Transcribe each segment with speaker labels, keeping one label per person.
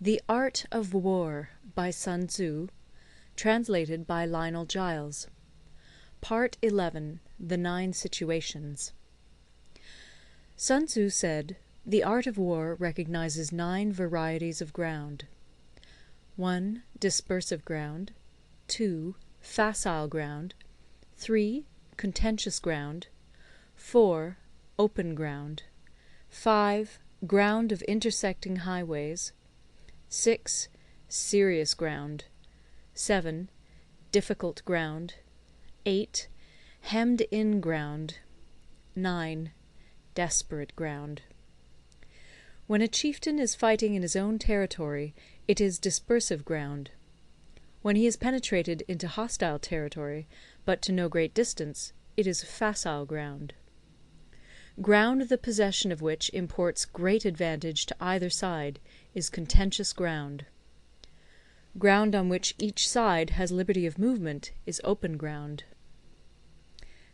Speaker 1: The Art of War by Sun Tzu, translated by Lionel Giles. Part 11. The Nine Situations. Sun Tzu said, "The art of war recognizes 9 varieties of ground. 1. Dispersive ground. 2. Facile ground. 3. Contentious ground. 4. Open ground. 5. Ground of intersecting highways. 6. Serious ground. 7. Difficult ground. 8. Hemmed-in ground. 9. Desperate ground." When a chieftain is fighting in his own territory, it is dispersive ground. When he has penetrated into hostile territory, but to no great distance, it is facile ground. Ground the possession of which imports great advantage to either side is contentious ground. Ground on which each side has liberty of movement is open ground.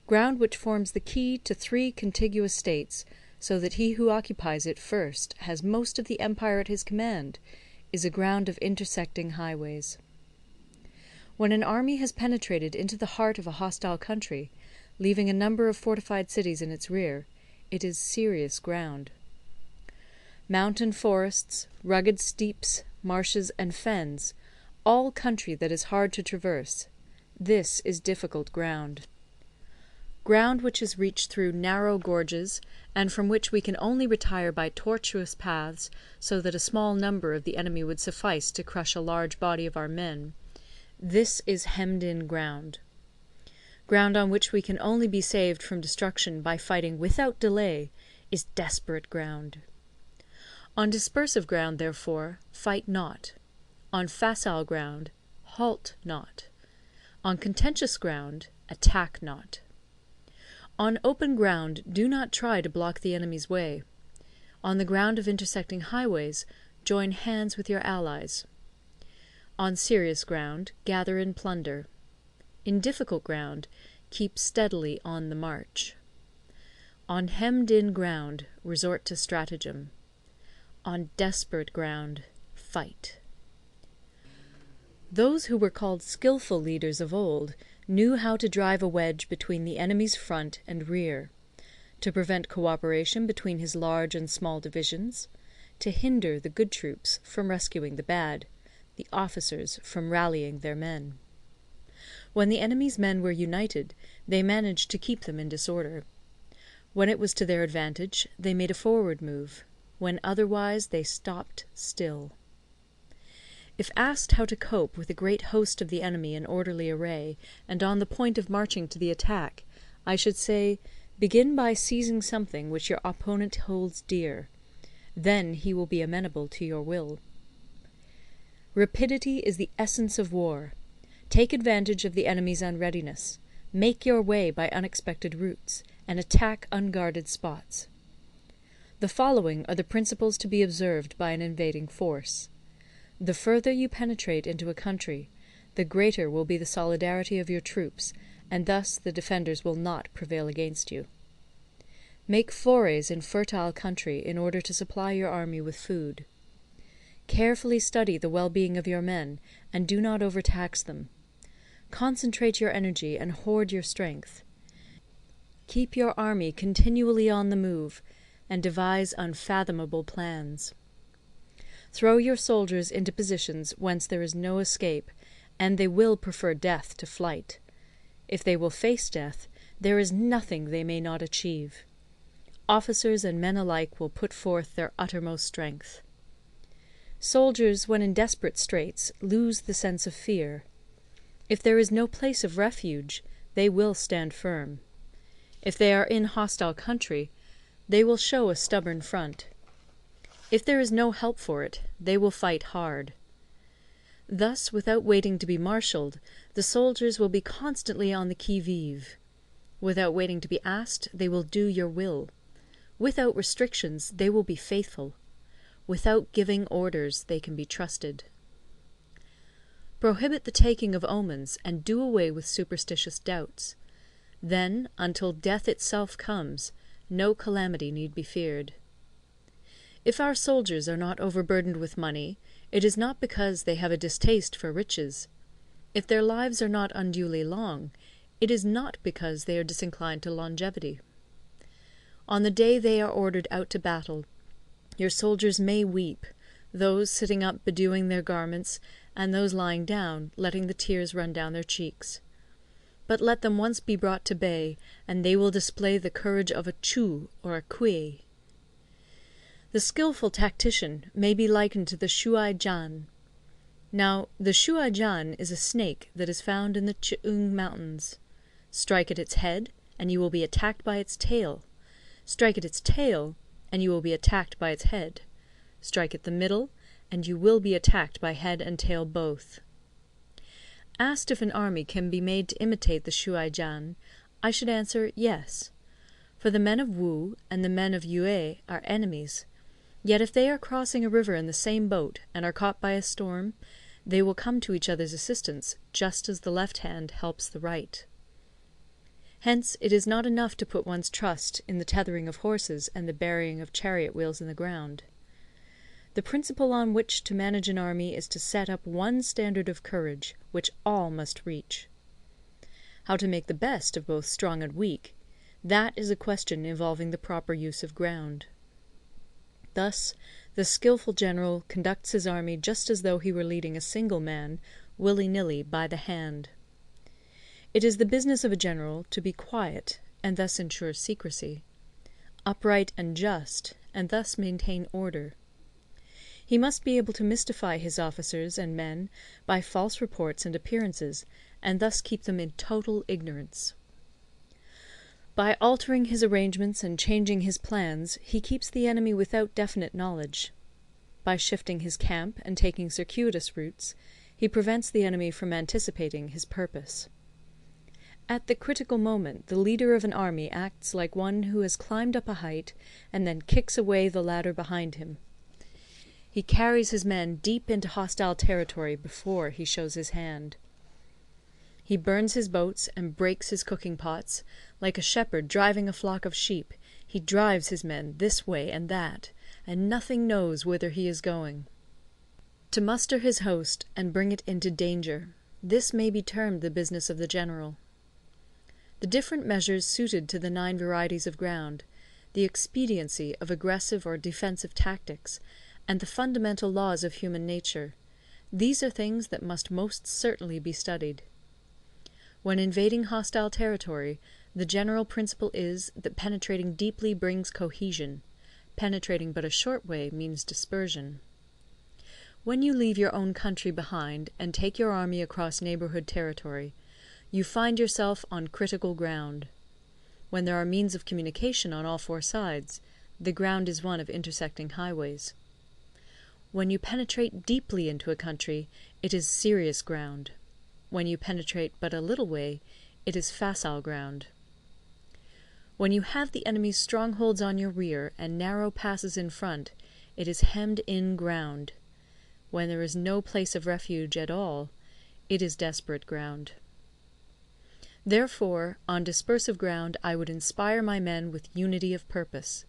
Speaker 1: Ground which forms the key to 3 contiguous states, so that he who occupies it first has most of the empire at his command, is a ground of intersecting highways. When an army has penetrated into the heart of a hostile country, leaving a number of fortified cities in its rear, it is serious ground. Mountain forests, rugged steeps, marshes, and fens, all country that is hard to traverse, this is difficult ground. Ground which is reached through narrow gorges, and from which we can only retire by tortuous paths, so that a small number of the enemy would suffice to crush a large body of our men, this is hemmed-in ground. Ground on which we can only be saved from destruction by fighting without delay is desperate ground. On dispersive ground, therefore, fight not. On facile ground, halt not. On contentious ground, attack not. On open ground, do not try to block the enemy's way. On the ground of intersecting highways, join hands with your allies. On serious ground, gather in plunder. In difficult ground, keep steadily on the march. On hemmed-in ground, resort to stratagem. On desperate ground, fight. Those who were called skilful leaders of old knew how to drive a wedge between the enemy's front and rear, to prevent cooperation between his large and small divisions, to hinder the good troops from rescuing the bad, the officers from rallying their men. When the enemy's men were united, they managed to keep them in disorder. When it was to their advantage, they made a forward move. When otherwise, they stopped still. If asked how to cope with a great host of the enemy in orderly array, and on the point of marching to the attack, I should say, begin by seizing something which your opponent holds dear. Then he will be amenable to your will. Rapidity is the essence of war. Take advantage of the enemy's unreadiness. Make your way by unexpected routes, and attack unguarded spots. The following are the principles to be observed by an invading force. The further you penetrate into a country, the greater will be the solidarity of your troops, and thus the defenders will not prevail against you. Make forays in fertile country in order to supply your army with food. Carefully study the well-being of your men, and do not overtax them. Concentrate your energy and hoard your strength. Keep your army continually on the move, and devise unfathomable plans. Throw your soldiers into positions whence there is no escape, and they will prefer death to flight. If they will face death, there is nothing they may not achieve. Officers and men alike will put forth their uttermost strength. Soldiers, when in desperate straits, lose the sense of fear. If there is no place of refuge, they will stand firm. If they are in hostile country, they will show a stubborn front. If there is no help for it, they will fight hard. Thus, without waiting to be marshalled, the soldiers will be constantly on the qui-vive. Without waiting to be asked, they will do your will. Without restrictions, they will be faithful. Without giving orders, they can be trusted. Prohibit the taking of omens, and do away with superstitious doubts. Then, until death itself comes, no calamity need be feared. If our soldiers are not overburdened with money, It is not because they have a distaste for riches. If their lives are not unduly long, it is not because they are disinclined to longevity. On the day they are ordered out to battle, your soldiers may weep, those sitting up bedewing their garments, and those lying down, letting the tears run down their cheeks. But let them once be brought to bay, and they will display the courage of a Chu or a Kui. The skilful tactician may be likened to the Shuai Jan. Now, the Shuai Jan is a snake that is found in the Ch'ung Mountains. Strike at its head, and you will be attacked by its tail. Strike at its tail, and you will be attacked by its head. Strike at the middle, and you will be attacked by head and tail both. Asked if an army can be made to imitate the Shuai Jan, I should answer yes. For the men of Wu and the men of Yue are enemies. Yet if they are crossing a river in the same boat, and are caught by a storm, they will come to each other's assistance, just as the left hand helps the right. Hence it is not enough to put one's trust in the tethering of horses and the burying of chariot wheels in the ground. The principle on which to manage an army is to set up one standard of courage, which all must reach. How to make the best of both strong and weak, that is a question involving the proper use of ground. Thus, the skilful general conducts his army just as though he were leading a single man, willy-nilly, by the hand. It is the business of a general to be quiet, and thus ensure secrecy; upright and just, and thus maintain order. He must be able to mystify his officers and men by false reports and appearances, and thus keep them in total ignorance. By altering his arrangements and changing his plans, he keeps the enemy without definite knowledge. By shifting his camp and taking circuitous routes, he prevents the enemy from anticipating his purpose. At the critical moment, the leader of an army acts like one who has climbed up a height and then kicks away the ladder behind him. He carries his men deep into hostile territory before he shows his hand. He burns his boats and breaks his cooking pots. Like a shepherd driving a flock of sheep, he drives his men this way and that, and nothing knows whither he is going. To muster his host and bring it into danger, this may be termed the business of the general. The different measures suited to the 9 varieties of ground, the expediency of aggressive or defensive tactics, and the fundamental laws of human nature, these are things that must most certainly be studied. When invading hostile territory, the general principle is that penetrating deeply brings cohesion; penetrating but a short way means dispersion. When you leave your own country behind and take your army across neighbourhood territory, you find yourself on critical ground. When there are means of communication on all 4 sides, the ground is one of intersecting highways. When you penetrate deeply into a country, it is serious ground. When you penetrate but a little way, it is facile ground. When you have the enemy's strongholds on your rear and narrow passes in front, it is hemmed-in ground. When there is no place of refuge at all, it is desperate ground. Therefore, on dispersive ground I would inspire my men with unity of purpose.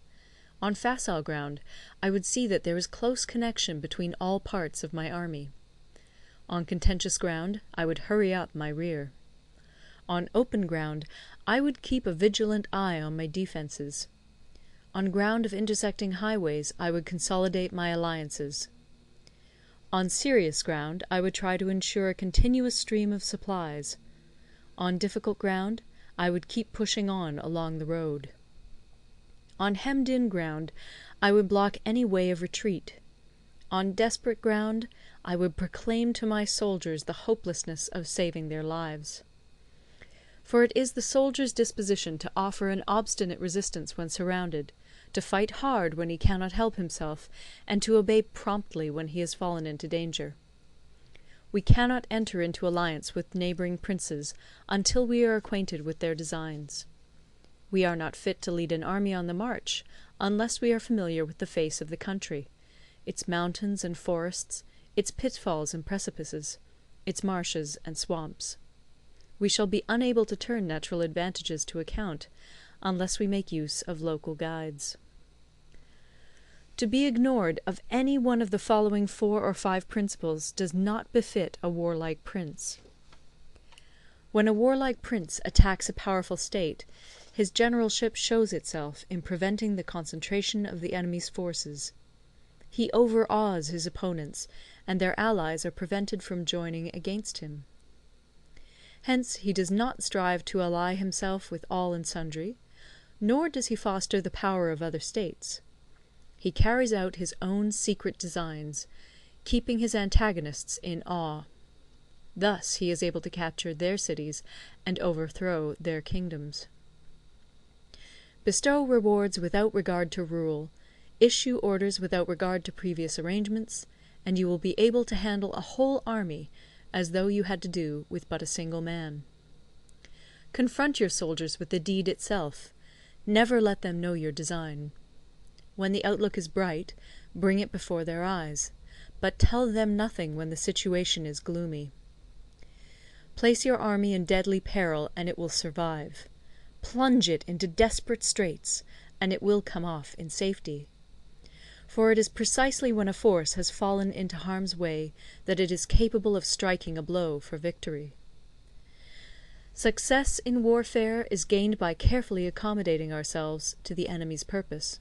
Speaker 1: On facile ground I would see that there is close connection between all parts of my army. On contentious ground I would hurry up my rear. On open ground I would keep a vigilant eye on my defences. On ground of intersecting highways I would consolidate my alliances. On serious ground I would try to ensure a continuous stream of supplies. On difficult ground I would keep pushing on along the road. On hemmed-in ground I would block any way of retreat. On desperate ground I would proclaim to my soldiers the hopelessness of saving their lives. For it is the soldier's disposition to offer an obstinate resistance when surrounded, to fight hard when he cannot help himself, and to obey promptly when he has fallen into danger. We cannot enter into alliance with neighbouring princes until we are acquainted with their designs. We are not fit to lead an army on the march unless we are familiar with the face of the country, its mountains and forests, its pitfalls and precipices, its marshes and swamps. We shall be unable to turn natural advantages to account unless we make use of local guides. To be ignored of any one of the following 4 or 5 principles does not befit a warlike prince. When a warlike prince attacks a powerful state, his generalship shows itself in preventing the concentration of the enemy's forces. He overawes his opponents, and their allies are prevented from joining against him. Hence he does not strive to ally himself with all and sundry, nor does he foster the power of other states. He carries out his own secret designs, keeping his antagonists in awe. Thus he is able to capture their cities and overthrow their kingdoms. Bestow rewards without regard to rule, issue orders without regard to previous arrangements, and you will be able to handle a whole army as though you had to do with but a single man. Confront your soldiers with the deed itself. Never let them know your design. When the outlook is bright, bring it before their eyes, but tell them nothing when the situation is gloomy. Place your army in deadly peril, and it will survive. Plunge it into desperate straits, and it will come off in safety. For it is precisely when a force has fallen into harm's way that it is capable of striking a blow for victory. Success in warfare is gained by carefully accommodating ourselves to the enemy's purpose.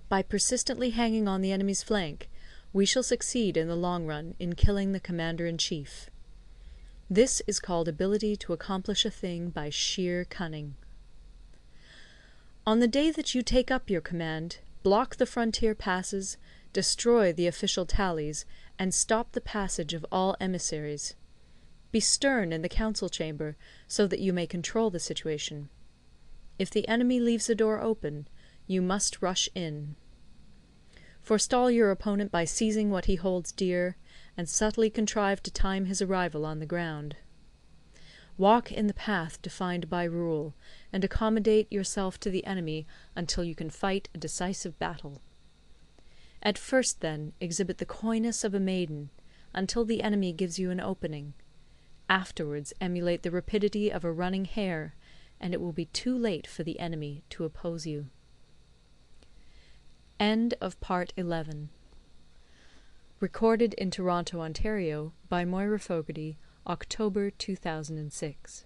Speaker 1: By persistently hanging on the enemy's flank, we shall succeed in the long run in killing the commander-in-chief. This is called ability to accomplish a thing by sheer cunning. On the day that you take up your command, block the frontier passes, destroy the official tallies, and stop the passage of all emissaries. Be stern in the council chamber, so that you may control the situation. If the enemy leaves the door open, you must rush in. Forestall your opponent by seizing what he holds dear, and subtly contrive to time his arrival on the ground. Walk in the path defined by rule, and accommodate yourself to the enemy until you can fight a decisive battle. At first, then, exhibit the coyness of a maiden, until the enemy gives you an opening. Afterwards emulate the rapidity of a running hare, and it will be too late for the enemy to oppose you. End of Part 11. Recorded in Toronto, Ontario by Moira Fogarty, October 2006.